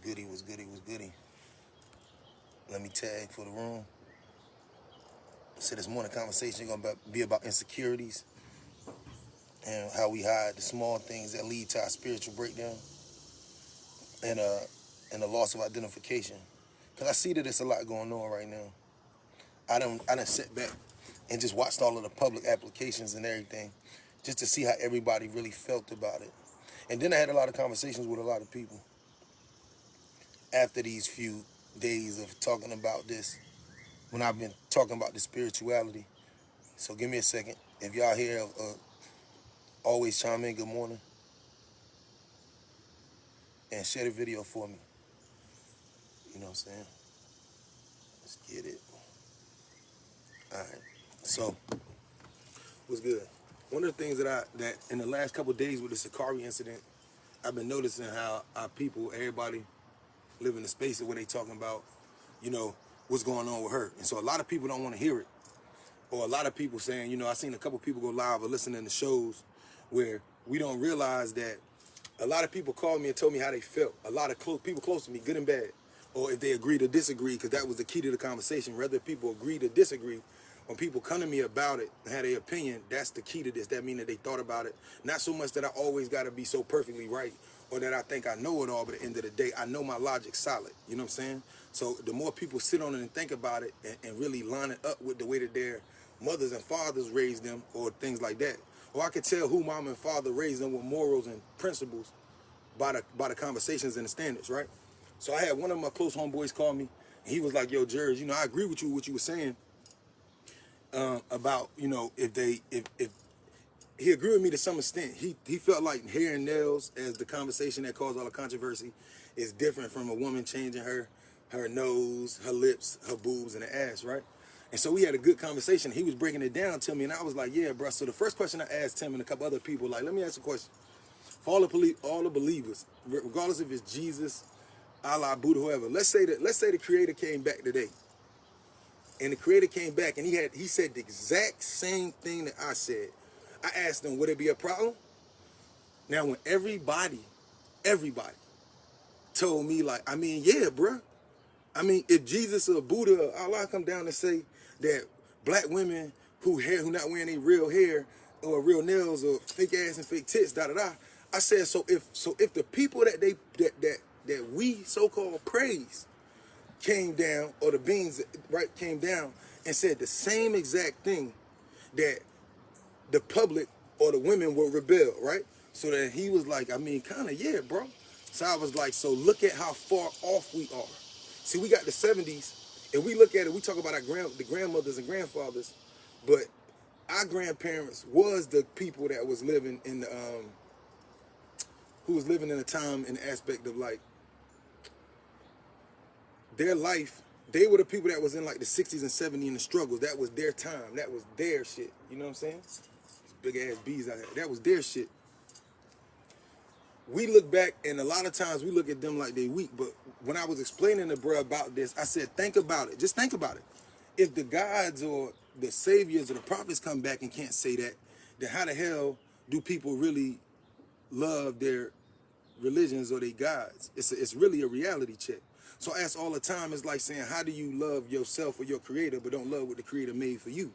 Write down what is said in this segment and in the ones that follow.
goody, was goody, was goody. Let me tag for the room. So this morning conversation is gonna be about insecurities and how we hide the small things that lead to our spiritual breakdown and the loss of identification. Cause I see that there's a lot going on right now. I done sat back and just watched all of the public applications and everything, just to see how everybody really felt about it. And then I had a lot of conversations with a lot of people after these few days of talking about this, when I've been talking about the spirituality. So give me a second. If y'all here, always chime in, good morning, and share the video for me. You know what I'm saying? Let's get it. All right. So, what's good? One of the things that in the last couple of days with the Sakari incident, I've been noticing how our people, everybody, live in the space where they talking about, what's going on with her. And so a lot of people don't want to hear it. Or a lot of people saying, I seen a couple people go live or listening to shows where we don't realize that a lot of people called me and told me how they felt. A lot of people close to me, good and bad. Or if they agreed or disagree, because that was the key to the conversation. Whether people agree to disagree, when people come to me about it and have their opinion, that's the key to this. That means that they thought about it. Not so much that I always got to be so perfectly right or that I think I know it all, but at the end of the day, I know my logic's solid. You know what I'm saying? So the more people sit on it and think about it and really line it up with the way that their mothers and fathers raised them or things like that. Or I could tell who mom and father raised them with morals and principles by the conversations and the standards, right? So I had one of my close homeboys call me, and he was like, "Yo, Jerz, I agree with you what you were saying about, if he agreed with me to some extent. He felt like hair and nails, as the conversation that caused all the controversy, is different from a woman changing her nose, her lips, her boobs, and her ass, right? And so we had a good conversation. He was breaking it down to me, and I was like, yeah, bro. So the first question I asked him and a couple other people, like, let me ask a question. For all the believers, regardless if it's Jesus, Allah, Buddha, whoever, let's say the Creator came back today, and the Creator came back and he said the exact same thing that I said. I asked him, would it be a problem? Now, when everybody told me, like, yeah, bro. If Jesus or Buddha or Allah come down and say that black women who not wearing any real hair or real nails or fake ass and fake tits, I said, so if the people that we so-called praise came down, or the beings, right, came down and said the same exact thing, that the public or the women will rebel, right? So that he was like, kind of, yeah, bro. So I was like, so look at how far off we are. See, we got the 70s, and we look at it, we talk about the grandmothers and grandfathers, but our grandparents was the people that was living in the, who was living in a time in the aspect of, like, their life. They were the people that was in, like, the 60s and 70s in the struggles. That was their time. That was their shit. You know what I'm saying? Big ass bees out there. That was their shit. We look back, and a lot of times we look at them like they weak. But when I was explaining to bruh about this, I said, think about it. Just think about it. If the gods or the saviors or the prophets come back and can't say that, then how the hell do people really love their religions or their gods? It's really a reality check. So I ask all the time, it's like saying, how do you love yourself or your creator but don't love what the creator made for you?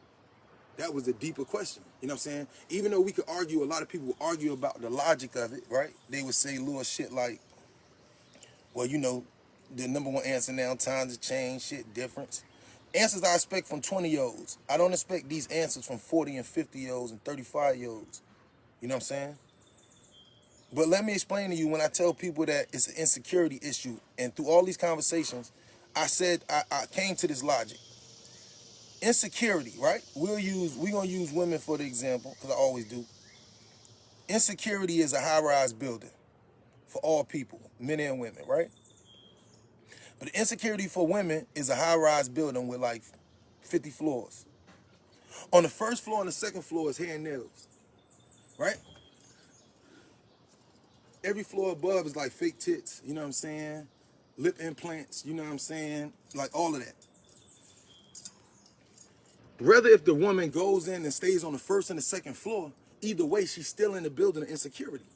That was a deeper question. You know what I'm saying? Even though we could argue, a lot of people would argue about the logic of it, right? They would say little shit like, well, the number one answer now, times have changed, shit difference. Answers I expect from 20-year-olds. I don't expect these answers from 40 and 50-year-olds and 35-year-olds. You know what I'm saying? But let me explain to you, when I tell people that it's an insecurity issue, and through all these conversations, I said, I came to this logic. Insecurity, right? We're gonna use women for the example, because I always do. Insecurity is a high-rise building for all people, men and women, right? But the insecurity for women is a high-rise building with like 50 floors. On the first floor and the second floor is hair and nails, right? Every floor above is like fake tits, you know what I'm saying? Lip implants, you know what I'm saying? Like all of that. Rather, if the woman goes in and stays on the first and the second floor, either way, she's still in the building of insecurity.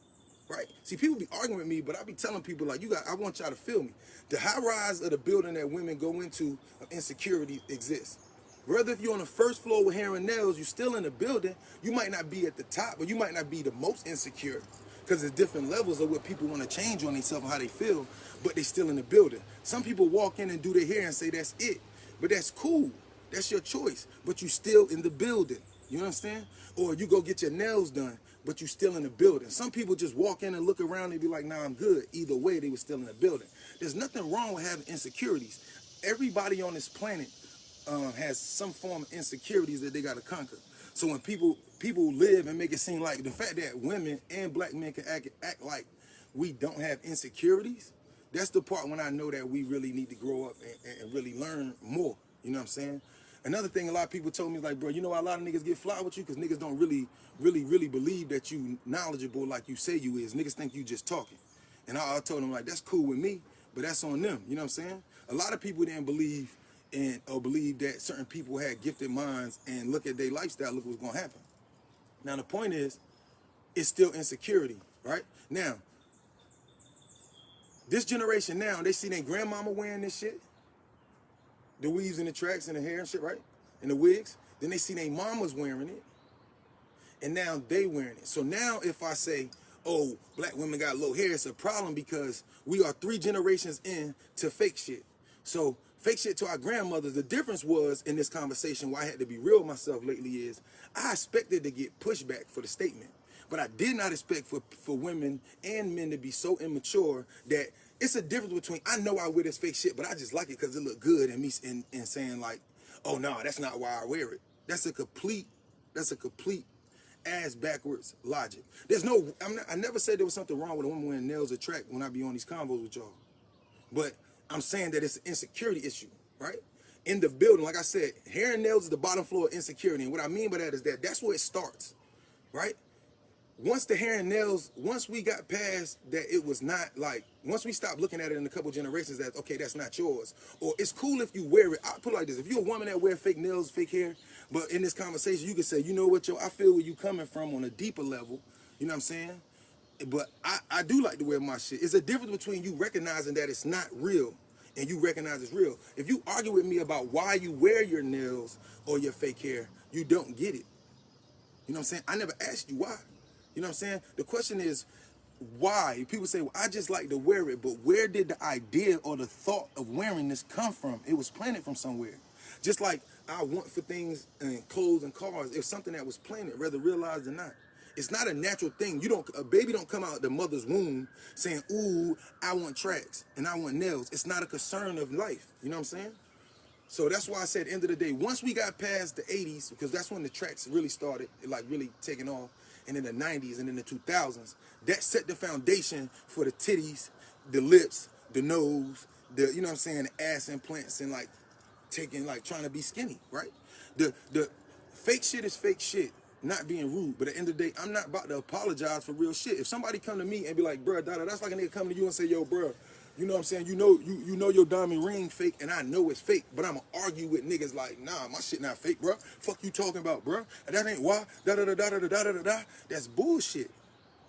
right? See, people be arguing with me, but I be telling people like, I want y'all to feel me. The high rise of the building that women go into of insecurity exists. Whether if you're on the first floor with hair and nails, you're still in the building. You might not be at the top, but you might not be the most insecure, because there's different levels of what people want to change on themselves and how they feel, but they still in the building. Some people walk in and do their hair and say that's it, but that's cool. That's your choice, but you still in the building. You understand? Or you go get your nails done, but you still in the building. Some people just walk in and look around and be like, nah, I'm good. Either way, they were still in the building. There's nothing wrong with having insecurities. Everybody on this planet has some form of insecurities that they got to conquer. So when people live and make it seem like the fact that women and black men can act like we don't have insecurities, that's the part when I know that we really need to grow up and really learn more. You know what I'm saying? Another thing a lot of people told me is like, bro, you know why a lot of niggas get fly with you? Because niggas don't really believe that you knowledgeable like you say you is. Niggas think you just talking. And I told them like, that's cool with me, but that's on them. You know what I'm saying? A lot of people didn't believe or believe that certain people had gifted minds and look at their lifestyle, look what's gonna happen. Now the point is, it's still insecurity, right? Now, this generation now, they see their grandmama wearing this shit, the weaves and the tracks and the hair and shit, right? And the wigs. Then they see their mamas wearing it, and now they wearing it. So now if I say, oh, black women got low hair, it's a problem because we are 3 generations in to fake shit. So fake shit to our grandmothers. The difference was in this conversation why I had to be real with myself lately is I expected to get pushback for the statement, but I did not expect for women and men to be so immature that it's a difference between, I know I wear this fake shit, but I just like it because it look good, and me and saying like, oh no, that's not why I wear it. That's a complete ass backwards logic. There's no, I never said there was something wrong with a woman wearing nails or track when I be on these convos with y'all. But I'm saying that it's an insecurity issue, right? In the building, like I said, hair and nails is the bottom floor of insecurity. And what I mean by that is that that's where it starts, right? Once the hair and nails, once we got past that, it was not like, once we stopped looking at it in a couple generations that, okay, that's not yours. Or it's cool if you wear it. I'll put it like this. If you're a woman that wear fake nails, fake hair, but in this conversation, you can say, you know what, yo, I feel where you coming from on a deeper level. You know what I'm saying? But I do like to wear my shit. It's a difference between you recognizing that it's not real and you recognize it's real. If you argue with me about why you wear your nails or your fake hair, you don't get it. You know what I'm saying? I never asked you why. You know what I'm saying? The question is, why? People say, well, I just like to wear it, but where did the idea or the thought of wearing this come from? It was planted from somewhere. Just like I want for things and clothes and cars, it's something that was planted, whether realized or not. It's not a natural thing. A baby don't come out the mother's womb saying, ooh, I want tracks and I want nails. It's not a concern of life. You know what I'm saying? So that's why I said at the end of the day, once we got past the 80s, because that's when the tracks really started, like really taking off, and in the 90s and in the 2000s, that set the foundation for the titties, the lips, the nose, the, you know what I'm saying, the ass implants and like trying to be skinny, right? The fake shit is fake shit, not being rude, but at the end of the day, I'm not about to apologize for real shit. If somebody come to me and be like, bruh, that's like a nigga coming to you and say, yo, bruh, you know what I'm saying? You know your diamond ring fake, and I know it's fake, but I'ma argue with niggas like, nah, my shit not fake, bro. Fuck you talking about, bro? And that ain't why. Da. That's bullshit.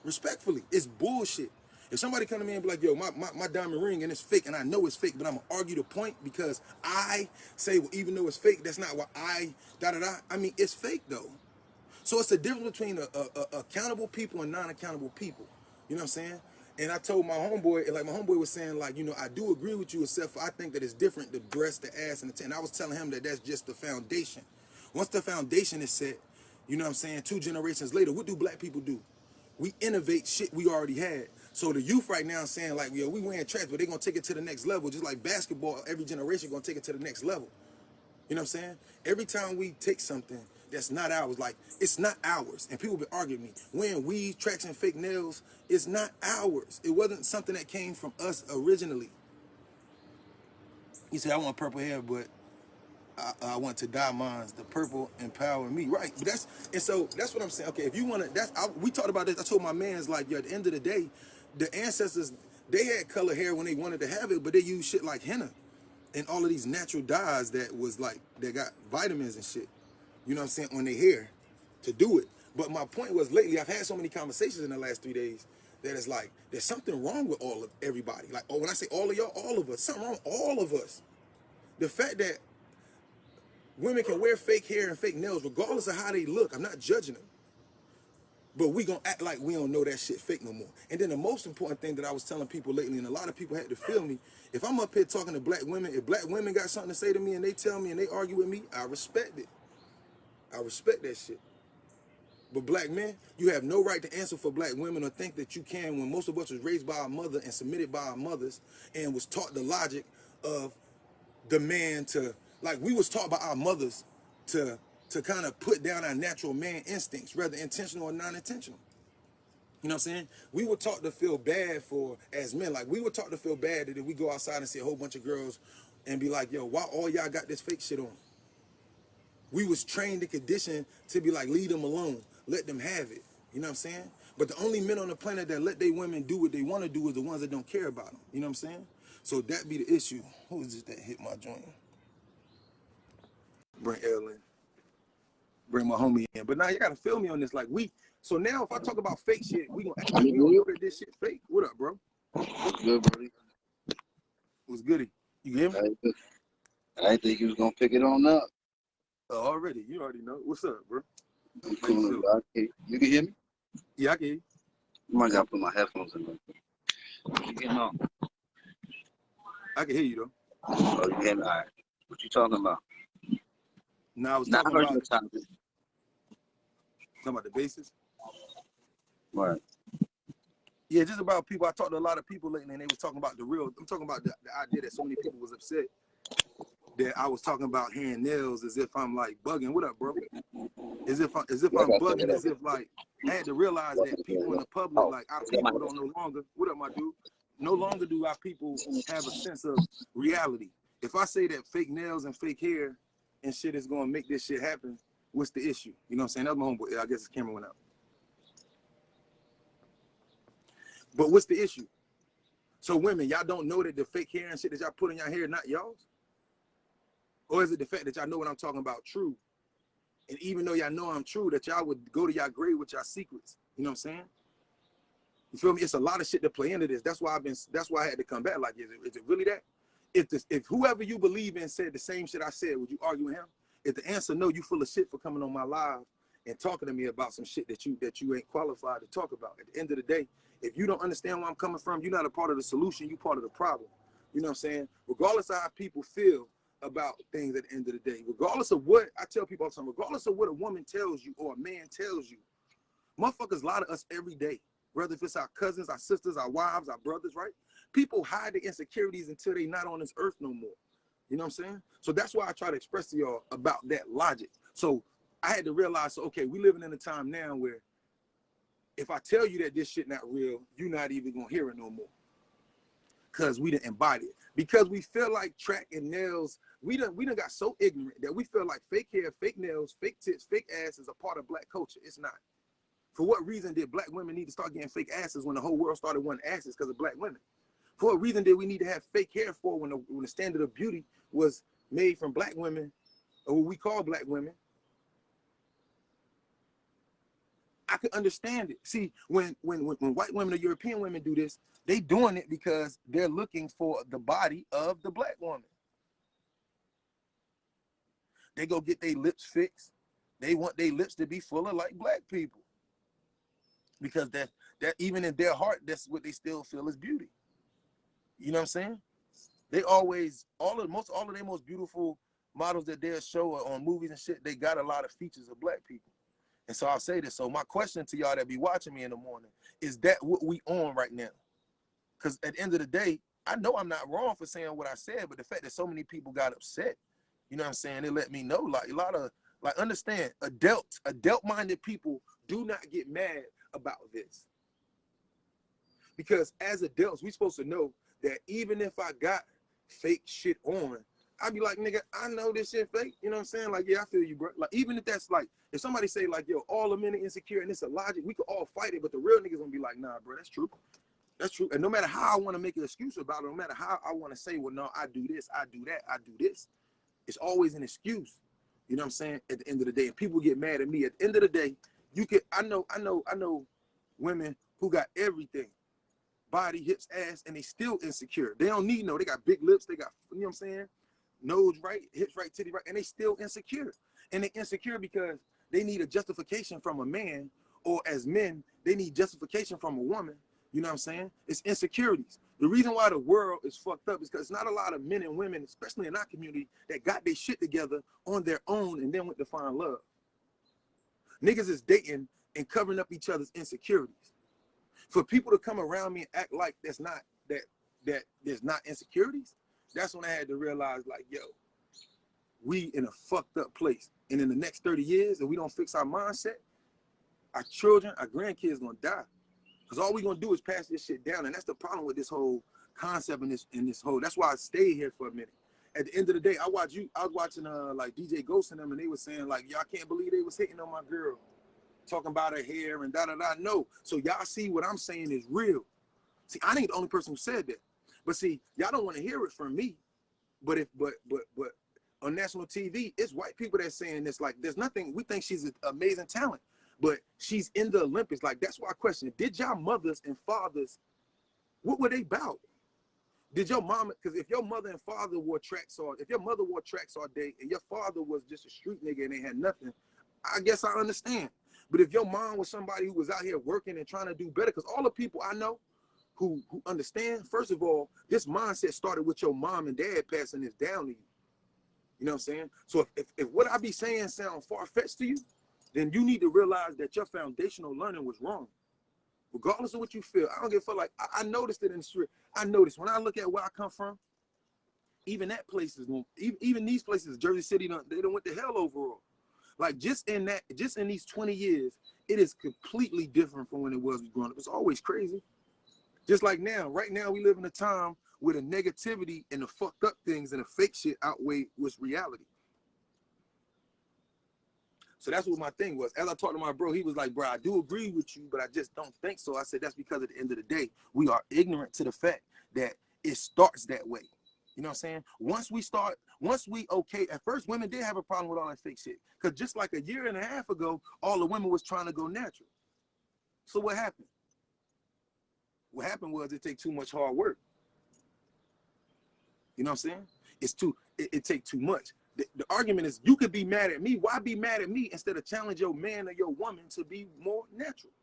Respectfully, it's bullshit. If somebody come to me and be like, yo, my diamond ring and it's fake, and I know it's fake, but I'm gonna argue the point because I say, well, even though it's fake, that's not what I I mean, it's fake though. So it's the difference between accountable people and non-accountable people. You know what I'm saying? And I told my homeboy, like my homeboy was saying, like, you know, I do agree with you, except for I think that it's different, the breast, the ass, and the and I was telling him that that's just the foundation. Once the foundation is set, you know what I'm saying, 2 generations later, what do black people do? We innovate shit we already had. So the youth right now is saying, like, yo, we wearing tracks, but they're going to take it to the next level. Just like basketball, every generation going to take it to the next level. You know what I'm saying? Every time we take something that's not ours, like, it's not ours. And people been arguing with me. Wearing weave, tracks, and fake nails, it's not ours. It wasn't something that came from us originally. You say, I want purple hair, but I want to dye mine. The purple empower me. Right. But so that's what I'm saying. Okay, if you want to, we talked about this. I told my mans, like, yo, at the end of the day, the ancestors, they had color hair when they wanted to have it, but they used shit like henna and all of these natural dyes that was like, that got vitamins and shit, you know what I'm saying, on their hair to do it. But my point was, lately, I've had so many conversations in the last 3 days that it's like there's something wrong with everybody. Like, oh, when I say all of y'all, all of us, something wrong with all of us. The fact that women can wear fake hair and fake nails regardless of how they look, I'm not judging them. But we gonna act like we don't know that shit fake no more. And then the most important thing that I was telling people lately, and a lot of people had to feel me, if I'm up here talking to black women, if black women got something to say to me and they tell me and they argue with me, I respect it. I respect that shit. But black men, you have no right to answer for black women or think that you can when most of us was raised by our mother and submitted by our mothers and was taught the logic of the man to, like we was taught by our mothers to kind of put down our natural man instincts, whether intentional or non-intentional. You know what I'm saying? We were taught to feel bad for, as men, like we were taught to feel bad that if we go outside and see a whole bunch of girls and be like, yo, why all y'all got this fake shit on? We was trained and conditioned to be like, leave them alone, let them have it. You know what I'm saying? But the only men on the planet that let their women do what they want to do is the ones that don't care about them. You know what I'm saying? So that be the issue. Who is it that hit my joint? Bring L in. Bring my homie in. But now you gotta feel me on this. Like so now if I talk about fake shit, we gonna act like we don't know that this shit fake. What up, bro? What's good, buddy? What's goody? You hear me? I didn't think you was gonna pick it on up. Already. You already know. What's up, bro? I'm cool. You can hear me? Yeah, I can hear you. I might gotta put my headphones in. What you getting on? I can hear you though. Oh, you hear me? All right. What you talking about? No, I was talking about your topic. Talking about the basis. Right. Yeah, just about people. I talked to a lot of people lately, and they was talking about the real. I'm talking about the idea that so many people was upset that I was talking about hair and nails as if I'm like bugging. What up, bro? As if I'm bugging. As if like I had to realize that people in the public, like our people, don't no longer. What up, my dude? No longer do our people have a sense of reality. If I say that fake nails and fake hair and shit is gonna make this shit happen, what's the issue? You know what I'm saying? That's my homeboy. I guess his camera went out. But what's the issue? So women, y'all don't know that the fake hair and shit that y'all put in your hair not y'all's? Or is it the fact that y'all know what I'm talking about true? And even though y'all know I'm true, that y'all would go to y'all grave with y'all secrets. You know what I'm saying? You feel me? It's a lot of shit to play into this. That's why I had to come back. Like, is it really that? If whoever you believe in said the same shit I said, would you argue with him? If the answer no, you full of shit for coming on my live and talking to me about some shit that you ain't qualified to talk about. At the end of the day, if you don't understand where I'm coming from, you're not a part of the solution, you're part of the problem. You know what I'm saying? Regardless of how people feel about things at the end of the day, regardless of what, I tell people all the time, regardless of what a woman tells you or a man tells you, motherfuckers lie to us every day. Whether if it's our cousins, our sisters, our wives, our brothers, right? People hide their insecurities until they not on this earth no more. You know what I'm saying? So that's why I try to express to y'all about that logic. So I had to realize, so, okay, we living in a time now where if I tell you that this shit not real, you're not even gonna hear it no more. Cause we didn't embody it. Because we feel like track and nails, we done got so ignorant that we feel like fake hair, fake nails, fake tits, fake ass is a part of black culture. It's not. For what reason did black women need to start getting fake asses when the whole world started wanting asses because of black women? For what reason did we need to have fake hair for when the standard of beauty was made from black women, or what we call black women? I could understand it. See, when white women or European women do this, they doing it because they're looking for the body of the black woman. They go get their lips fixed. They want their lips to be fuller like black people. Because that even in their heart, that's what they still feel is beauty. You know what I'm saying? They always, all of their most beautiful models that they'll show on movies and shit, they got a lot of features of black people. And so I'll say this. So my question to y'all that be watching me in the morning, is that what we on right now? Because at the end of the day, I know I'm not wrong for saying what I said, but the fact that so many people got upset, you know what I'm saying? It let me know, like a lot of, like, understand, adult-minded people do not get mad about this. Because as adults, we supposed to know that even if I got fake shit on, I'd be like, nigga, I know this shit fake. You know what I'm saying? Like, yeah, I feel you, bro. Like, even if that's like, if somebody say like, yo, all the men are insecure and it's a logic, we could all fight it, but the real niggas gonna be like, nah, bro, that's true. That's true. And no matter how I want to make an excuse about it, no matter how I want to say, well, no, I do this, I do that, I do this, it's always an excuse. You know what I'm saying? At the end of the day, and people get mad at me. At the end of the day, you can, I know women who got everything, body, hips, ass, and they still insecure. They don't need no, they got big lips, they got, you know what I'm saying? Nose right, hips right, titty right, and they still insecure. And they insecure because they need a justification from a man, or as men, they need justification from a woman. You know what I'm saying? It's insecurities. The reason why the world is fucked up is because not a lot of men and women, especially in our community, that got their shit together on their own and then went to find love. Niggas is dating and covering up each other's insecurities. For people to come around me and act like that's not that there's not insecurities, that's when I had to realize, like, yo, we in a fucked up place. And in the next 30 years, if we don't fix our mindset, our children, our grandkids gonna die. Because all we gonna do is pass this shit down. And that's the problem with this whole concept and this whole, that's why I stayed here for a minute. At the end of the day, I was watching like DJ Ghost and them, and they were saying, like, y'all can't believe they was hitting on my girl, talking about her hair and da-da-da. No. So y'all see what I'm saying is real. See, I ain't the only person who said that. But see, y'all don't want to hear it from me. But on national TV, it's white people that's saying this. Like, there's nothing, we think she's an amazing talent, but she's in the Olympics. Like, that's why I question, did y'all mothers and fathers, what were they about? Did your mama, because if your mother and father wore tracks all, if your mother wore tracks all day and your father was just a street nigga and they had nothing, I guess I understand. But if your mom was somebody who was out here working and trying to do better, because all the people I know who understand, first of all, this mindset started with your mom and dad passing this down to you. You know what I'm saying? So if what I be saying sound far-fetched to you, then you need to realize that your foundational learning was wrong. Regardless of what you feel, I don't give a fuck. Like, I noticed it in the street. I noticed when I look at where I come from, even that place is, even these places, Jersey City, they done went to hell overall. Like, just in these 20 years, it is completely different from when it was growing up. It's always crazy. Just like now, right now, we live in a time where the negativity and the fucked up things and the fake shit outweigh what's reality. So that's what my thing was. As I talked to my bro, he was like, bro, I do agree with you, but I just don't think so. I said, that's because at the end of the day, we are ignorant to the fact that it starts that way. You know what I'm saying? Once we okay, at first women did have a problem with all that fake shit. Because just like a year and a half ago, all the women was trying to go natural. So what happened? What happened was it take too much hard work. You know what I'm saying? It take too much. The argument is, you could be mad at me. Why be mad at me instead of challenge your man or your woman to be more natural?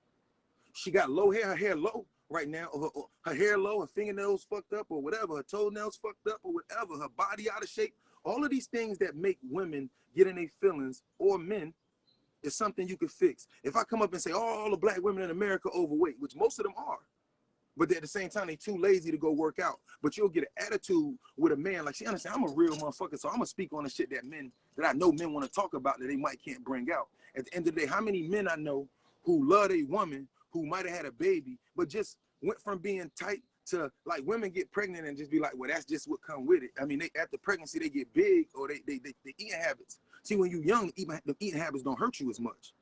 She got low hair, her hair low right now, or her hair low, her fingernails fucked up or whatever, her toenails fucked up or whatever, her body out of shape. All of these things that make women get in their feelings, or men, is something you could fix. If I come up and say, oh, all the black women in America overweight, which most of them are, but at the same time, they too lazy to go work out. But you'll get an attitude with a man, like, she understand, I'm a real motherfucker, so I'm gonna speak on the shit that I know men want to talk about that they might can't bring out. At the end of the day, how many men I know who love a woman who might have had a baby, but just went from being tight to, like, women get pregnant and just be like, well, that's just what come with it. I mean, after pregnancy, they get big, or they eating habits. See, when you're young, the eating habits don't hurt you as much.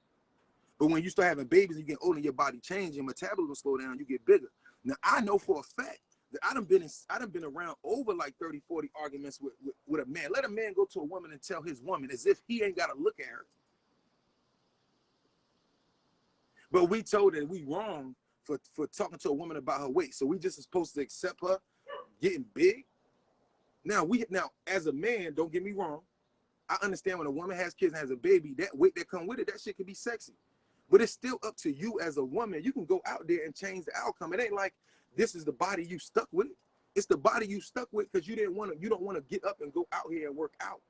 But when you start having babies and you get older, your body changes, your metabolism slow down, you get bigger. Now, I know for a fact that I done been around over like 30, 40 arguments with a man. Let a man go to a woman and tell his woman as if he ain't got to look at her. But we told that we wrong for talking to a woman about her weight. So we just supposed to accept her getting big. Now, as a man, don't get me wrong, I understand when a woman has kids and has a baby, that weight that come with it, that shit can be sexy. But it's still up to you as a woman. You can go out there and change the outcome. It ain't like this is the body you stuck with. It's the body you stuck with because you don't want to get up and go out here and work out.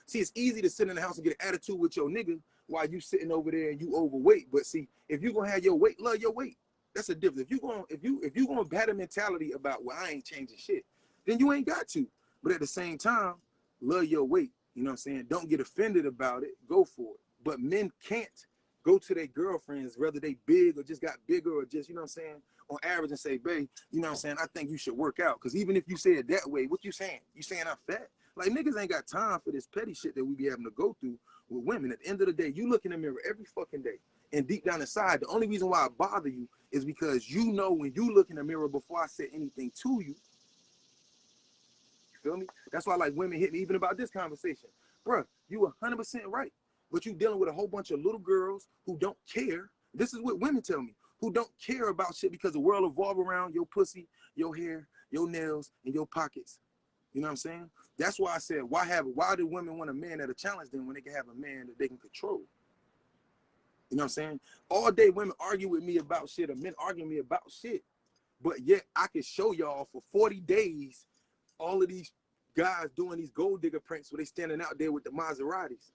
See, it's easy to sit in the house and get an attitude with your nigga while you sitting over there and you overweight. But see, if you gonna have your weight, love your weight. That's a difference. If you gonna have a mentality about, well, I ain't changing shit, then you ain't got to. But at the same time, love your weight. You know what I'm saying? Don't get offended about it. Go for it. But men can't go to their girlfriends, whether they big or just got bigger or just, you know what I'm saying, on average, and say, babe, you know what I'm saying, I think you should work out. Because even if you say it that way, what you saying? You saying I'm fat? Like, niggas ain't got time for this petty shit that we be having to go through with women. At the end of the day, you look in the mirror every fucking day. And deep down inside, the only reason why I bother you is because you know when you look in the mirror before I said anything to you. You feel me? That's why, like, women hit me even about this conversation. Bruh, you 100% right. But you dealing with a whole bunch of little girls who don't care. This is what women tell me. who don't care about shit because the world revolves around your pussy, your hair, your nails, and your pockets. You know what I'm saying? That's why I said, why do women want a man that'll challenge them when they can have a man that they can control? You know what I'm saying? All day women argue with me about shit, or men argue with me about shit. But yet I can show y'all for 40 days all of these guys doing these gold digger pranks where they standing out there with the Maseratis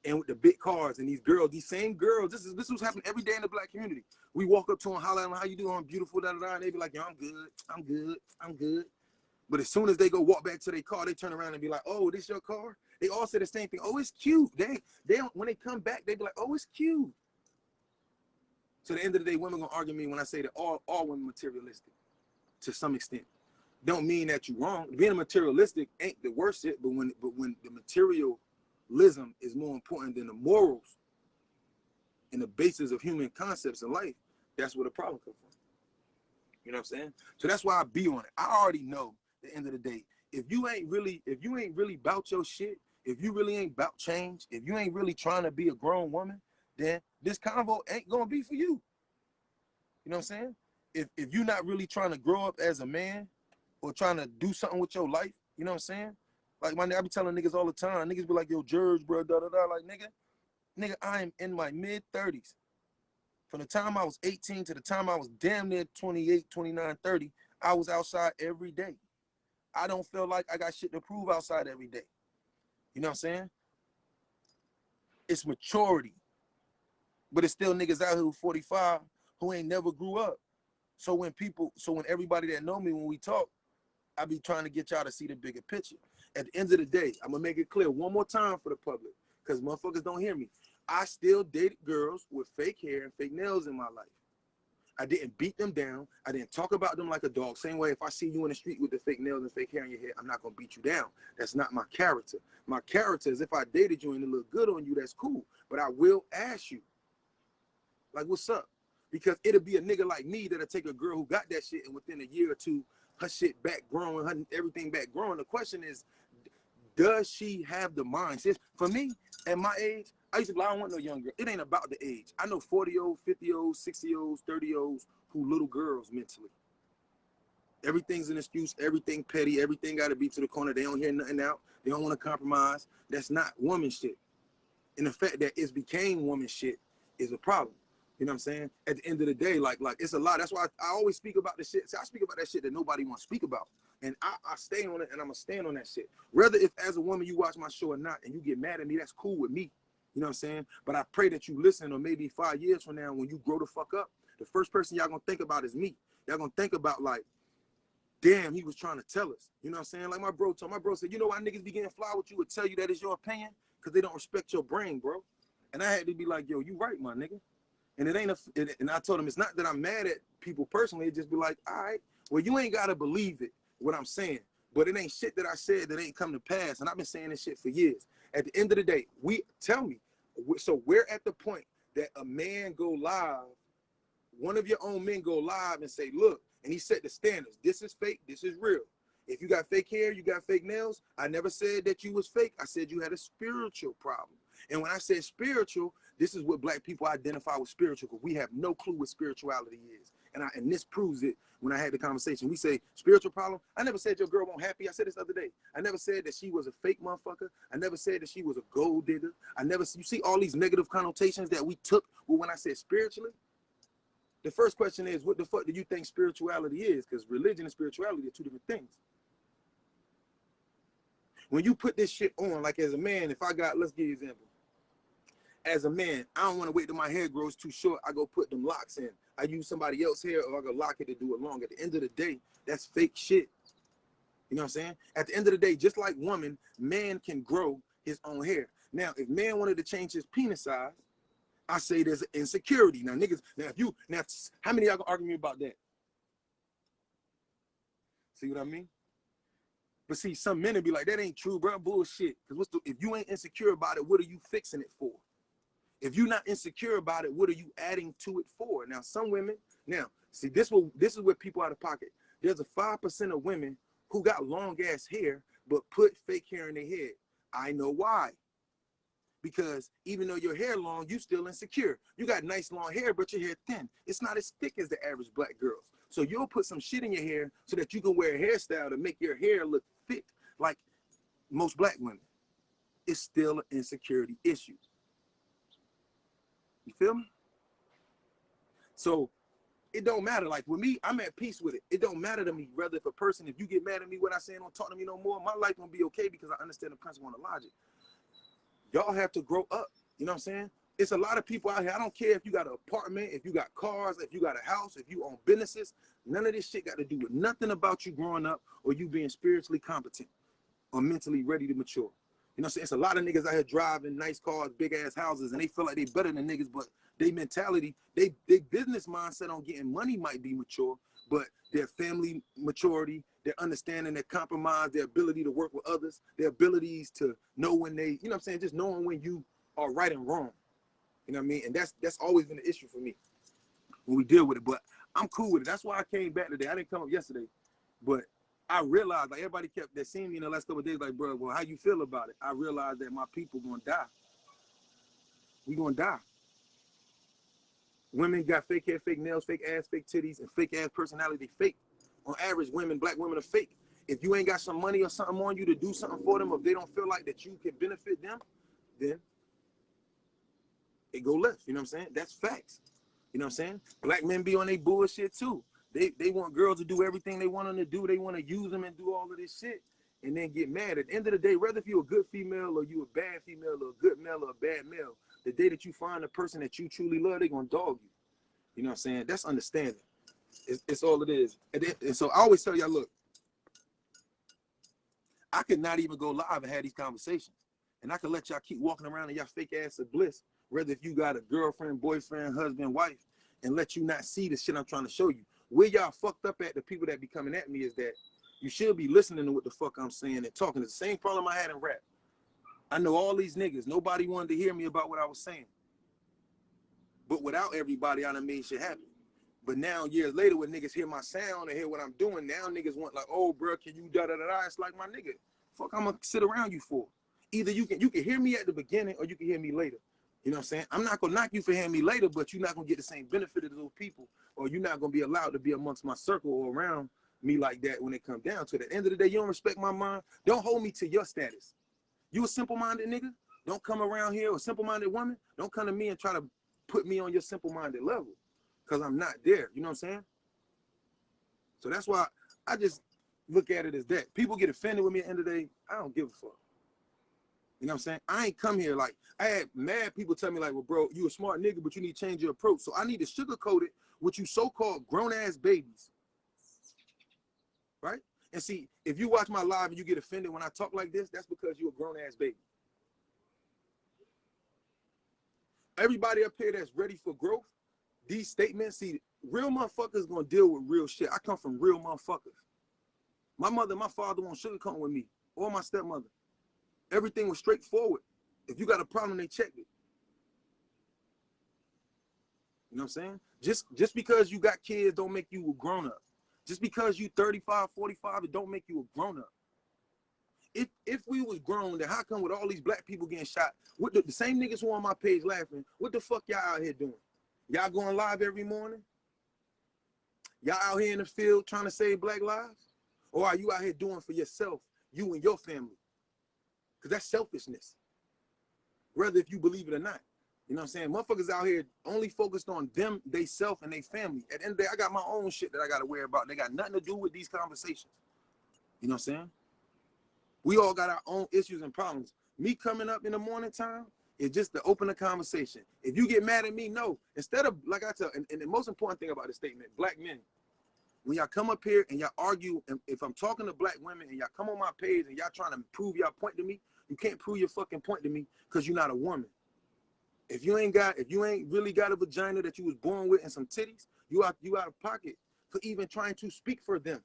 and with the big cars, and these girls, these same girls, this was happening every day in the black community. We walk up to them, holler at them, how you doing, beautiful, da da da, and they be like, yo, I'm good, I'm good, I'm good. But as soon as they go walk back to their car, they turn around and be like, oh, this your car? They all say the same thing. Oh, it's cute. They don't, when they come back, they be like, oh, it's cute. So at the end of the day, women gonna argue me when I say that all women materialistic to some extent. Don't mean that you're wrong. Being materialistic ain't the worst shit, but when the materialism is more important than the morals and the basis of human concepts in life, that's where the problem comes from. You know what I'm saying? So that's why I be on it. I already know at the end of the day, if you ain't really about your shit, if you really ain't about change, if you ain't really trying to be a grown woman, then this convo ain't gonna be for you. You know what I'm saying? If you're not really trying to grow up as a man or trying to do something with your life, you know what I'm saying? Like I be telling niggas all the time, niggas be like, yo, Judge, bro, da da da. Like, nigga, I am in my mid-30s. From the time I was 18 to the time I was damn near 28, 29, 30, I was outside every day. I don't feel like I got shit to prove outside every day. You know what I'm saying? It's maturity. But it's still niggas out here who 45 who ain't never grew up. So when everybody that know me, when we talk, I be trying to get y'all to see the bigger picture. At the end of the day, I'm gonna make it clear one more time for the public, because motherfuckers don't hear me. I still dated girls with fake hair and fake nails in my life. I didn't beat them down. I didn't talk about them like a dog. Same way, if I see you in the street with the fake nails and fake hair in your head, I'm not gonna beat you down. That's not my character. My character is if I dated you and it looked good on you, that's cool. But I will ask you, like, what's up? Because it'll be a nigga like me that'll take a girl who got that shit and within a year or two, her shit back growing, her everything back growing. The question is, does she have the mindset? For me, at my age, I used to be like, I don't want no young girl. It ain't about the age. I know 40-year-olds, 50-year-olds, 60-year-olds, 30-year-olds who little girls mentally. Everything's an excuse, everything petty, everything got to be to the corner. They don't hear nothing out. They don't want to compromise. That's not woman shit. And the fact that it's became woman shit is a problem. You know what I'm saying? At the end of the day, like it's a lot. That's why I always speak about the shit. See, I speak about that shit that nobody wants to speak about. And I stay on it, and I'm going to stand on that shit. Whether if as a woman you watch my show or not, and you get mad at me, that's cool with me. You know what I'm saying? But I pray that you listen, or maybe 5 years from now, when you grow the fuck up, the first person y'all going to think about is me. Y'all going to think about like, damn, he was trying to tell us. You know what I'm saying? Like my bro said, you know why niggas be getting fly with you would tell you that is your opinion? Because they don't respect your brain, bro. And I had to be like, yo, you right, my nigga. And it ain't and I told him it's not that I'm mad at people personally. It just be like, all right, well, you ain't gotta believe it, what I'm saying. But it ain't shit that I said that ain't come to pass. And I've been saying this shit for years. At the end of the day, tell me, so we're at the point that a man go live, one of your own men go live and say, look, and he set the standards. This is fake, this is real. If you got fake hair, you got fake nails, I never said that you was fake. I said you had a spiritual problem. And when I said spiritual, this is what black people identify with spiritual, because we have no clue what spirituality is. And this proves it when I had the conversation. We say spiritual problem. I never said your girl won't happy. I said this the other day. I never said that she was a fake motherfucker. I never said that she was a gold digger. You see all these negative connotations that we took when I said spiritually? The first question is, what the fuck do you think spirituality is? Because religion and spirituality are two different things. When you put this shit on, like as a man, let's give you an example. As a man, I don't want to wait till my hair grows too short. I go put them locks in. I use somebody else's hair, or I go lock it to do it long. At the end of the day, that's fake shit. You know what I'm saying? At the end of the day, just like woman, man can grow his own hair. Now, if man wanted to change his penis size, I say there's an insecurity. Now, niggas, how many of y'all gonna argue me about that? See what I mean? But see, some men will be like, that ain't true, bro, bullshit. Because if you ain't insecure about it, what are you fixing it for? If you're not insecure about it, what are you adding to it for? Now, some women, see, this is where people out of pocket. There's a 5% of women who got long ass hair, but put fake hair in their head. I know why. Because even though your hair long, you still insecure. You got nice long hair, but your hair thin. It's not as thick as the average black girl's. So you'll put some shit in your hair so that you can wear a hairstyle to make your hair look thick like most black women. It's still an insecurity issue. You feel me? So it don't matter. Like with me, I'm at peace with it. It don't matter to me whether if a person, if you get mad at me, what I say, don't talk to me no more, my life gonna be okay because I understand the principle and the logic. Y'all have to grow up. You know what I'm saying? It's a lot of people out here. I don't care if you got an apartment, if you got cars, if you got a house, if you own businesses. None of this shit got to do with nothing about you growing up or you being spiritually competent or mentally ready to mature. You know what I'm saying? It's a lot of niggas out here driving nice cars, big ass houses, and they feel like they better than niggas, but they mentality, they business mindset on getting money might be mature, but their family maturity, their understanding, their compromise, their ability to work with others, their abilities to know when they, you know what I'm saying, just knowing when you are right and wrong. You know what I mean? And that's always been the issue for me when we deal with it. But I'm cool with it. That's why I came back today. I didn't come up yesterday, but I realized, like, everybody kept that seeing me in the last couple of days, like, bro, well, how you feel about it? I realized that my people gonna die. We gonna die. Women got fake hair, fake nails, fake ass, fake titties, and fake ass personality. They fake. On average, women, black women are fake. If you ain't got some money or something on you to do something for them, or if they don't feel like that you can benefit them, then it go left. You know what I'm saying? That's facts. You know what I'm saying? Black men be on their bullshit too. They want girls to do everything they want them to do. They want to use them and do all of this shit and then get mad. At the end of the day, whether if you're a good female or you a bad female or a good male or a bad male, the day that you find the person that you truly love, they gonna dog you. You know what I'm saying? That's understanding. It's all it is. And so I always tell y'all, look, I could not even go live and have these conversations. And I could let y'all keep walking around in y'all fake ass of bliss, whether if you got a girlfriend, boyfriend, husband, wife, and let you not see the shit I'm trying to show you. Where y'all fucked up at, the people that be coming at me, is that you should be listening to what the fuck I'm saying and talking. It's the same problem I had in rap. I know all these niggas. Nobody wanted to hear me about what I was saying. But without everybody, I done made shit happen. But now, years later, when niggas hear my sound and hear what I'm doing, now niggas want like, oh, bro, can you da-da-da-da? It's like, my nigga, fuck I'm gonna sit around you for? Either you can hear me at the beginning or you can hear me later. You know what I'm saying? I'm not gonna knock you for hearing me later, but you're not gonna get the same benefit of those people, or you're not gonna be allowed to be amongst my circle or around me like that when it comes down to it. At the end of the day, you don't respect my mind. Don't hold me to your status. You a simple-minded nigga? Don't come around here, or simple-minded woman. Don't come to me and try to put me on your simple-minded level, because I'm not there. You know what I'm saying? So that's why I just look at it as that. People get offended with me at the end of the day. I don't give a fuck. You know what I'm saying? I ain't come here like, I had mad people tell me like, well, bro, you a smart nigga, but you need to change your approach. So I need to sugarcoat it with you so-called grown-ass babies. Right? And see, if you watch my live and you get offended when I talk like this, that's because you're a grown-ass baby. Everybody up here that's ready for growth, these statements, see, real motherfuckers gonna deal with real shit. I come from real motherfuckers. My mother and my father won't sugarcoat with me, or my stepmother. Everything was straightforward. If you got a problem, they checked it. You know what I'm saying? Just because you got kids don't make you a grown-up. Just because you 35, 45, it don't make you a grown-up. If we was grown, then how come with all these black people getting shot, what the same niggas who on my page laughing, what the fuck y'all out here doing? Y'all going live every morning? Y'all out here in the field trying to save black lives? Or are you out here doing for yourself, you and your family? Because that's selfishness. Whether if you believe it or not. You know what I'm saying? Motherfuckers out here only focused on them, they self, and they family. At the end of the day, I got my own shit that I got to worry about. They got nothing to do with these conversations. You know what I'm saying? We all got our own issues and problems. Me coming up in the morning time is just to open a conversation. If you get mad at me, no. Instead of, like I tell, and the most important thing about the statement, black men, when y'all come up here and y'all argue, and if I'm talking to black women and y'all come on my page and y'all trying to prove y'all point to me, you can't prove your fucking point to me because you're not a woman. If you ain't really got a vagina that you was born with and some titties, you out of pocket for even trying to speak for them.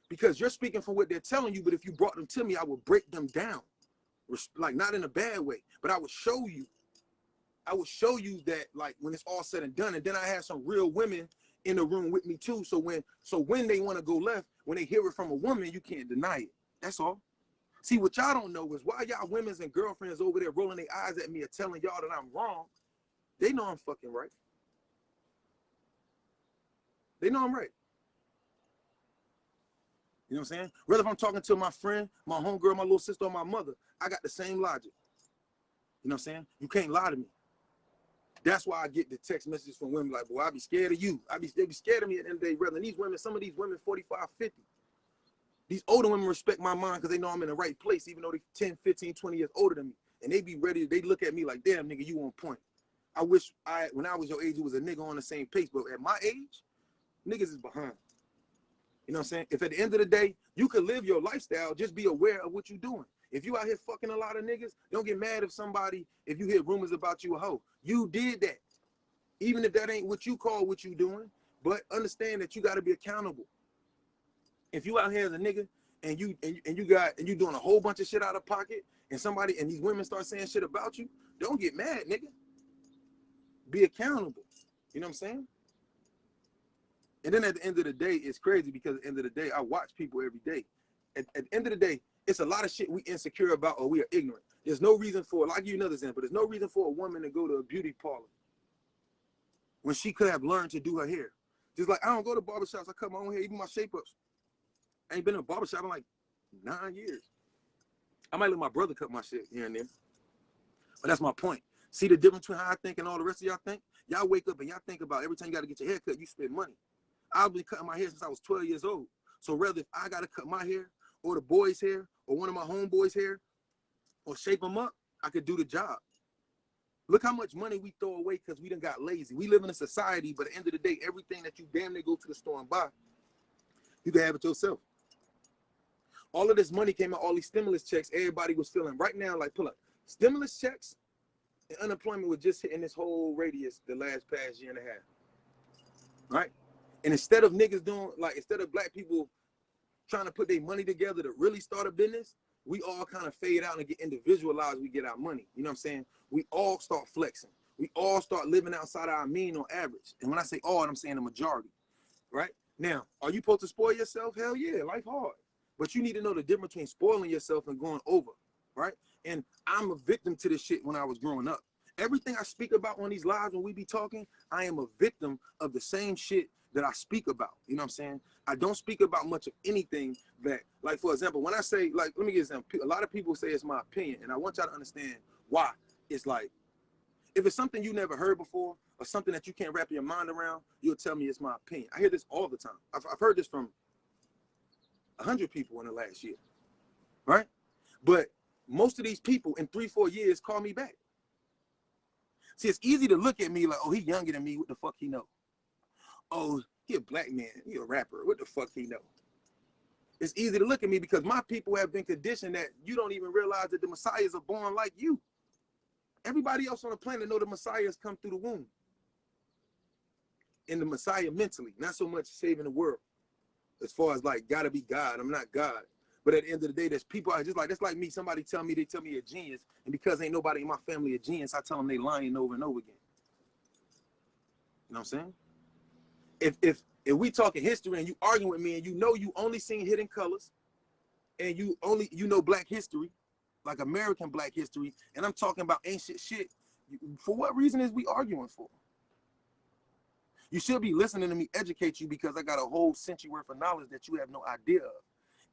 Because you're speaking for what they're telling you, but if you brought them to me, I would break them down. Like, not in a bad way, but I would show you that, like, when it's all said and done, and then I have some real women in the room with me too. So when they want to go left, when they hear it from a woman, you can't deny it. That's all. See, what y'all don't know is why y'all women's and girlfriends over there rolling their eyes at me and telling y'all that I'm wrong. They know I'm fucking right. They know I'm right. You know what I'm saying? Whether if I'm talking to my friend, my homegirl, my little sister, or my mother, I got the same logic. You know what I'm saying? You can't lie to me. That's why I get the text messages from women like, boy, I be scared of you. They be scared of me at the end of the day, rather than these women, some of these women 45, 50. These older women respect my mind because they know I'm in the right place, even though they're 10, 15, 20 years older than me. And they be ready, they look at me like, damn, nigga, you on point. I wish when I was your age, it was a nigga on the same pace. But at my age, niggas is behind. You know what I'm saying? If at the end of the day, you could live your lifestyle, just be aware of what you're doing. If you out here fucking a lot of niggas, don't get mad if you hear rumors about you a hoe. You did that. Even if that ain't what you call what you doing, but understand that you got to be accountable. If you out here as a nigga and you doing a whole bunch of shit out of pocket and these women start saying shit about you, don't get mad, nigga. Be accountable. You know what I'm saying? And then at the end of the day, it's crazy because at the end of the day, I watch people every day. At the end of the day, it's a lot of shit we insecure about or we are ignorant. There's no reason for, I'll give you another example, there's no reason for a woman to go to a beauty parlor when she could have learned to do her hair. Just like I don't go to barbershops, I cut my own hair, even my shape-ups. I ain't been in a barbershop in like 9 years. I might let my brother cut my shit here and there. But that's my point. See the difference between how I think and all the rest of y'all think? Y'all wake up and y'all think about every time you got to get your hair cut, you spend money. I've been cutting my hair since I was 12 years old. So rather if I got to cut my hair or the boy's hair or one of my homeboys' hair or shape them up, I could do the job. Look how much money we throw away because we done got lazy. We live in a society, but at the end of the day, everything that you damn near go to the store and buy, you can have it yourself. All of this money came out, all these stimulus checks, everybody was feeling right now, like pull up. Stimulus checks and unemployment was just hitting this whole radius the past year and a half. Right? And instead of niggas doing, instead of black people trying to put their money together to really start a business, we all kind of fade out and get individualized. We get our money. You know what I'm saying? We all start flexing. We all start living outside our mean or average. And when I say all, I'm saying the majority. Right? Now, are you supposed to spoil yourself? Hell yeah, life hard. But you need to know the difference between spoiling yourself and going over. Right? And I'm a victim to this shit when I was growing up. Everything I speak about on these lives when we be talking, I am a victim of the same shit that I speak about. You know what I'm saying? I don't speak about much of anything that, like, for example, when I say, like, let me give you an example. A lot of people say it's my opinion, and I want y'all to understand why. It's like, if it's something you never heard before or something that you can't wrap your mind around, you'll tell me it's my opinion. I hear this all the time. I've heard this from 100 people in the last year, right? But most of these people in 3-4 years call me back. See, it's easy to look at me like, oh, he younger than me. What the fuck he know? Oh, he a black man. He a rapper. What the fuck he know? It's easy to look at me because my people have been conditioned that you don't even realize that the messiahs are born like you. Everybody else on the planet know the messiahs come through the womb. And the messiah mentally, not so much saving the world. As far as like, gotta be God. I'm not God. But at the end of the day, there's people out just like, that's like me. Somebody tell me a genius. And because ain't nobody in my family a genius, I tell them they lying over and over again. You know what I'm saying? If we talking history and you arguing with me and you only seen Hidden Colors and you know black history, like American black history, and I'm talking about ancient shit, for what reason is we arguing for? You should be listening to me educate you because I got a whole century worth of knowledge that you have no idea of.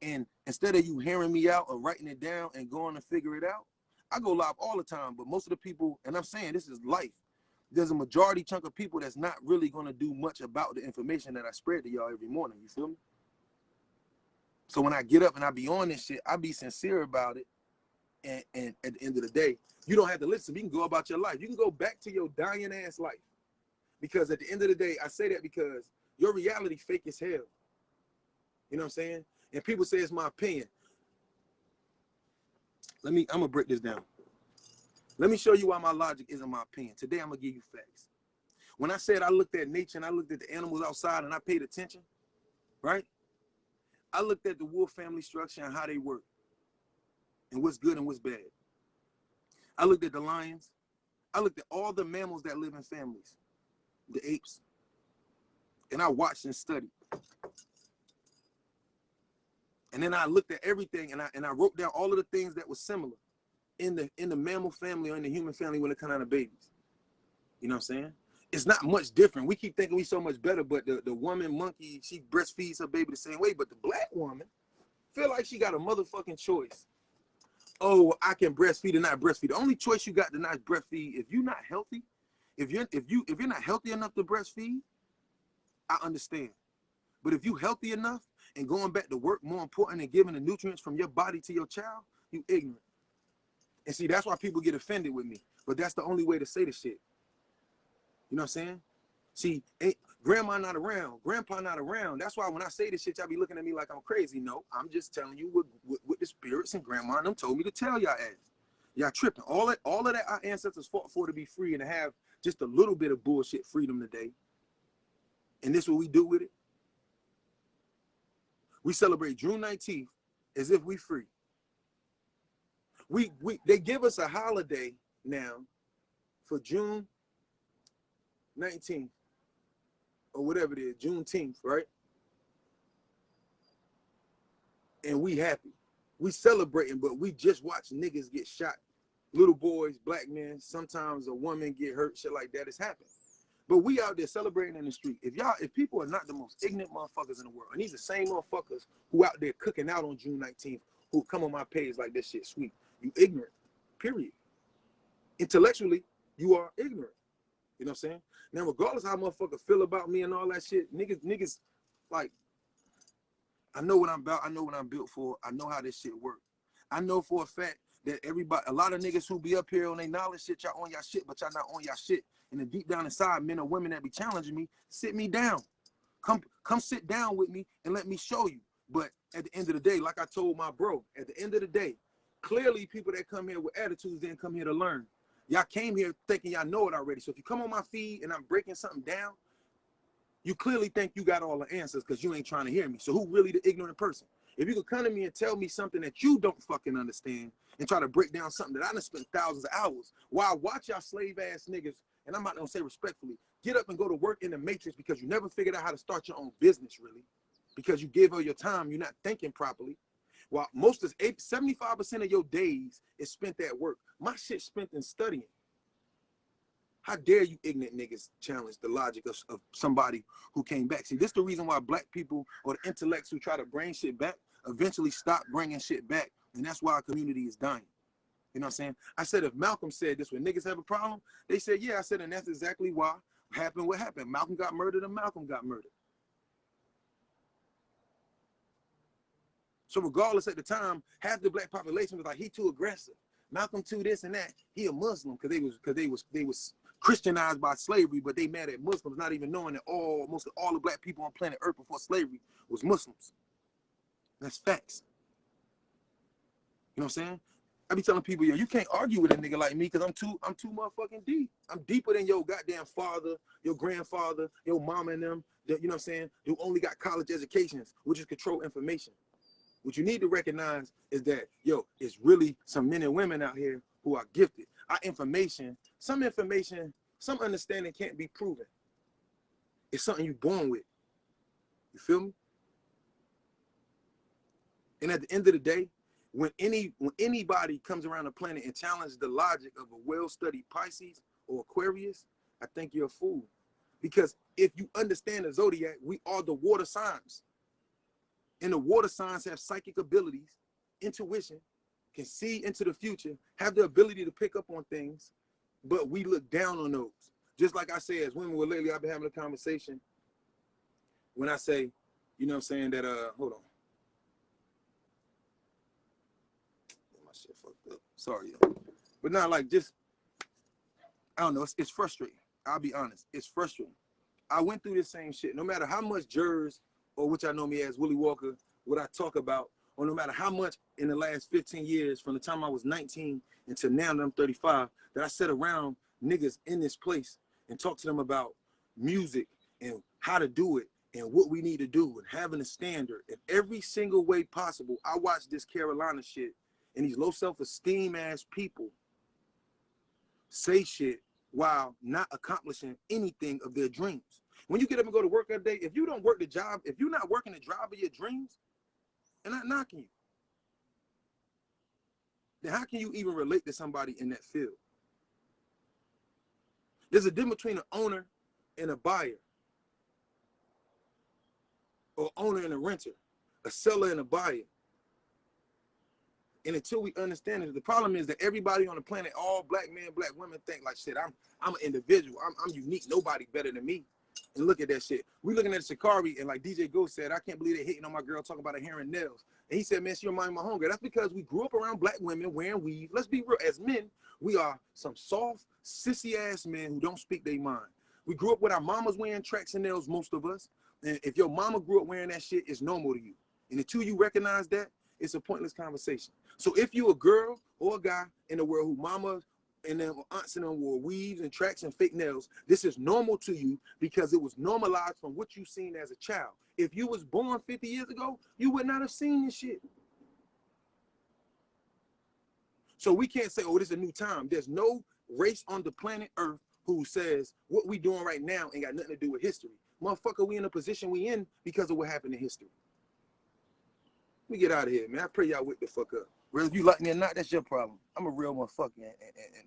And instead of you hearing me out or writing it down and going to figure it out, I go live all the time, but most of the people, and I'm saying this is life, there's a majority chunk of people that's not really going to do much about the information that I spread to y'all every morning. You feel me? So when I get up and I be on this shit, I be sincere about it. And at the end of the day, you don't have to listen. You can go about your life. You can go back to your dying ass life. Because at the end of the day, I say that because your reality fake as hell. You know what I'm saying? And people say it's my opinion. I'm going to break this down. Let me show you why my logic isn't my opinion. Today, I'm going to give you facts. When I said I looked at nature and I looked at the animals outside and I paid attention, right? I looked at the wolf family structure and how they work and what's good and what's bad. I looked at the lions. I looked at all the mammals that live in families, the apes, and I watched and studied. And then I looked at everything and I wrote down all of the things that were similar in the mammal family or in the human family when it comes down to babies. You know what I'm saying? It's not much different. We keep thinking we so much better, but the woman monkey, she breastfeeds her baby the same way. But the black woman feel like she got a motherfucking choice. Oh, I can breastfeed or not breastfeed. The only choice you got to not breastfeed, if you're not healthy, if you're not healthy enough to breastfeed, I understand. But if you healthy enough and going back to work more important than giving the nutrients from your body to your child, you ignorant. And see, that's why people get offended with me. But that's the only way to say the shit. You know what I'm saying? See, grandma not around, grandpa not around. That's why when I say this shit, y'all be looking at me like I'm crazy. No, I'm just telling you what the spirits and grandma and them told me to tell y'all ass. Y'all tripping. All of that our ancestors fought for to be free and to have just a little bit of bullshit freedom today. And this is what we do with it. We celebrate June 19th as if we free. They give us a holiday now for June 19th or whatever it is, Juneteenth, right? And we happy. We celebrating, but we just watch niggas get shot. Little boys, black men, sometimes a woman get hurt, shit like that has happened. But we out there celebrating in the street. If people are not the most ignorant motherfuckers in the world, and these are the same motherfuckers who out there cooking out on June 19th, who come on my page like this shit sweet, you ignorant, period. Intellectually, you are ignorant. You know what I'm saying? Now, regardless how motherfuckers feel about me and all that shit, niggas, like, I know what I'm about. I know what I'm built for. I know how this shit works. I know for a fact that a lot of niggas who be up here on their knowledge shit, y'all on y'all shit, but y'all not on y'all shit. And then deep down inside, men or women that be challenging me, sit me down. Come sit down with me and let me show you. But at the end of the day, like I told my bro, at the end of the day, clearly people that come here with attitudes didn't come here to learn. Y'all came here thinking y'all know it already. So if you come on my feed and I'm breaking something down, you clearly think you got all the answers because you ain't trying to hear me. So who really the ignorant person? If you could come to me and tell me something that you don't fucking understand and try to break down something that I done spent thousands of hours while I watch y'all slave ass niggas, and I'm not gonna say respectfully, get up and go to work in the matrix because you never figured out how to start your own business really. Because you give her your time, you're not thinking properly. While 75% of your days is spent at work. My shit spent in studying. How dare you ignorant niggas challenge the logic of somebody who came back? See, this is the reason why black people or the intellects who try to bring shit back eventually stop bringing shit back. And that's why our community is dying. You know what I'm saying? I said, if Malcolm said this, when niggas have a problem, they said, yeah, I said, and that's exactly why happened what happened. Malcolm got murdered and Malcolm got murdered. So regardless at the time, half the black population was like, he too aggressive. Malcolm too this and that. He a Muslim because they was Christianized by slavery, but they mad at Muslims, not even knowing that most of all the black people on planet Earth before slavery was Muslims. That's facts. You know what I'm saying? I be telling people, yo, you can't argue with a nigga like me because I'm too motherfucking deep. I'm deeper than your goddamn father, your grandfather, your mama and them, you know what I'm saying, who only got college educations, which is control information. What you need to recognize is that, yo, it's really some men and women out here who are gifted. Our information, some understanding can't be proven. It's something you're born with. You feel me? And at the end of the day, when anybody comes around the planet and challenges the logic of a well-studied Pisces or Aquarius, I think you're a fool. Because if you understand the zodiac, we are the water signs. And the water signs have psychic abilities, intuition, can see into the future, have the ability to pick up on things, but we look down on those. Just like I say, as women were lately, I've been having a conversation when I say, you know what I'm saying, that, hold on. My shit fucked up. Sorry, yo. But not like just, I don't know, it's frustrating. I'll be honest, it's frustrating. I went through this same shit. No matter how much jurors, or which I know me as Willie Walker, what I talk about, or no matter how much in the last 15 years, from the time I was 19 until now that I'm 35, that I sat around niggas in this place and talk to them about music and how to do it and what we need to do and having a standard in every single way possible. I watched this Carolina shit and these low self-esteem ass people say shit while not accomplishing anything of their dreams. When you get up and go to work every day, if you don't work the job, if you're not working the job of your dreams, and not knocking you. Then how can you even relate to somebody in that field? There's a difference between an owner and a buyer, or owner and a renter, a seller and a buyer. And until we understand it, the problem is that everybody on the planet, all black men, black women, think like, shit, I'm an individual. I'm unique. Nobody better than me. And look at that shit. We looking at Shikari, and like DJ Ghost said, I can't believe they hating on my girl talking about her hair and nails. And he said, man, she remind me of my homegirl. That's because we grew up around black women wearing weave. Let's be real. As men, we are some soft, sissy-ass men who don't speak their mind. We grew up with our mamas wearing tracks and nails, most of us. And if your mama grew up wearing that shit, it's normal to you. And until you recognize that, it's a pointless conversation. So if you a girl or a guy in the world who mama and them aunts and them wore weaves and tracks and fake nails, this is normal to you because it was normalized from what you seen as a child. If you was born 50 years ago, you would not have seen this shit. So we can't say, oh, this is a new time. There's no race on the planet Earth who says what we doing right now ain't got nothing to do with history. Motherfucker, we in the position we in because of what happened in history. Let me get out of here, man. I pray y'all wake the fuck up. Whether you like me or not, that's your problem. I'm a real motherfucker, and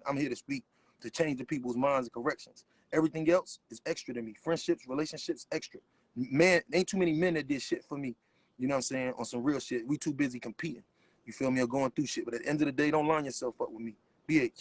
I'm here to speak to change the people's minds and corrections. Everything else is extra to me. Friendships, relationships, extra. Man, ain't too many men that did shit for me. You know what I'm saying? On some real shit. We too busy competing. You feel me? Or going through shit. But at the end of the day, don't line yourself up with me. BH.